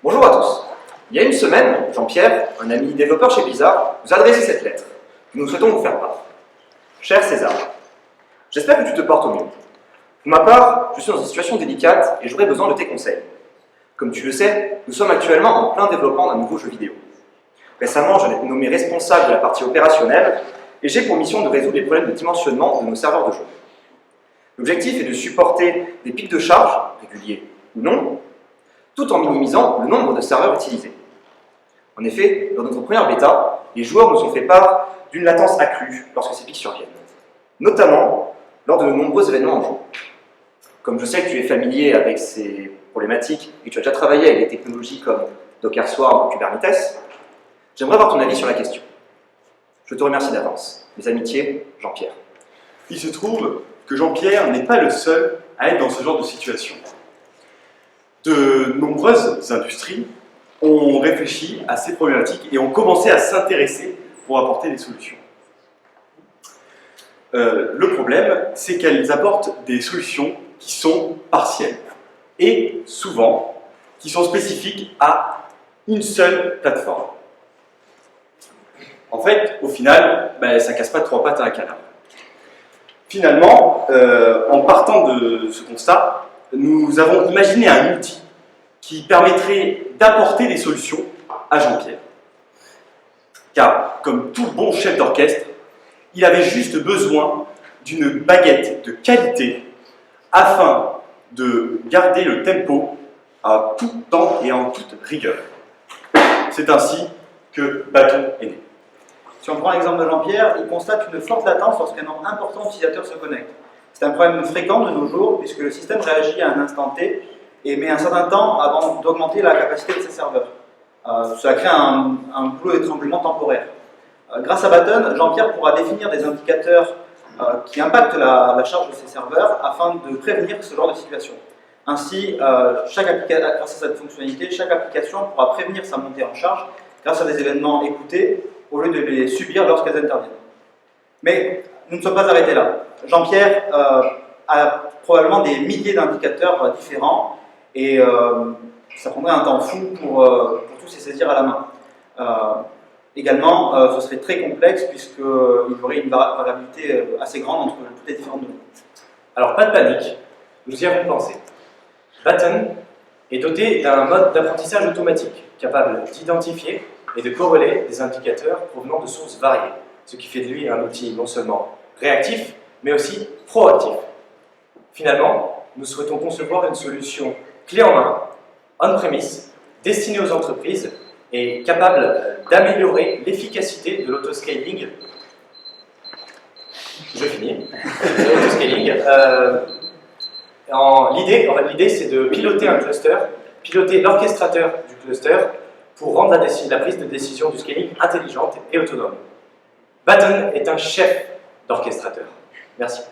Bonjour à tous. Il y a une semaine, Jean-Pierre, un ami développeur chez Blizzard, nous a adressé cette lettre que nous souhaitons vous faire part. Cher César, j'espère que tu te portes au mieux. Pour ma part, je suis dans une situation délicate et j'aurais besoin de tes conseils. Comme tu le sais, nous sommes actuellement en plein développement d'un nouveau jeu vidéo. Récemment, je l'ai nommé responsable de la partie opérationnelle et j'ai pour mission de résoudre les problèmes de dimensionnement de nos serveurs de jeu. L'objectif est de supporter des pics de charge, réguliers ou non, tout en minimisant le nombre de serveurs utilisés. En effet, dans notre première bêta, les joueurs nous ont fait part d'une latence accrue lorsque ces pics surviennent, notamment lors de nombreux événements en jeu. Comme je sais que tu es familier avec ces problématiques et que tu as déjà travaillé avec des technologies comme Docker Swarm ou Kubernetes, j'aimerais avoir ton avis sur la question. Je te remercie d'avance. Mes amitiés, Jean-Pierre. Il se trouve que Jean-Pierre n'est pas le seul à être dans ce genre de situation. De nombreuses industries ont réfléchi à ces problématiques et ont commencé à s'intéresser pour apporter des solutions. Le problème, c'est qu'elles apportent des solutions qui sont partielles et souvent qui sont spécifiques à une seule plateforme. En fait, au final, ça ne casse pas trois pattes à un canard. Finalement, en partant de ce constat, nous avons imaginé un outil qui permettrait d'apporter des solutions à Jean-Pierre. Car, comme tout bon chef d'orchestre, il avait juste besoin d'une baguette de qualité afin de garder le tempo à tout temps et en toute rigueur. C'est ainsi que Bâton est né. Si on prend l'exemple de Jean-Pierre, il constate une forte latence lorsqu'un nombre important d'utilisateurs se connecte. C'est un problème fréquent de nos jours puisque le système réagit à un instant T et met un certain temps avant d'augmenter la capacité de ses serveurs. Cela crée un boulot d'étranglement temporaire. Grâce à Bâton, Jean-Pierre pourra définir des indicateurs qui impactent la charge de ses serveurs afin de prévenir ce genre de situation. Ainsi, grâce à cette fonctionnalité, chaque application pourra prévenir sa montée en charge grâce à des événements écoutés au lieu de les subir lorsqu'elles interviennent. Mais nous ne sommes pas arrêtés là. Jean-Pierre a probablement des milliers d'indicateurs différents et ça prendrait un temps fou pour tous les saisir à la main. Également, ce serait très complexe puisqu'il y aurait une variabilité assez grande entre toutes les différentes données. Alors pas de panique, nous y avons pensé. Bâton est doté d'un mode d'apprentissage automatique capable d'identifier et de corréler des indicateurs provenant de sources variées, ce qui fait de lui un outil non seulement réactif, mais aussi proactif. Finalement, nous souhaitons concevoir une solution clé en main, on-premise, destinée aux entreprises et capable d'améliorer l'efficacité de l'autoscaling. Je finis. De l'autoscaling. L'idée, c'est de piloter un cluster, piloter l'orchestrateur du cluster pour rendre la prise de décision du scaling intelligente et autonome. Bâton est un chef d'orchestrateur. Merci.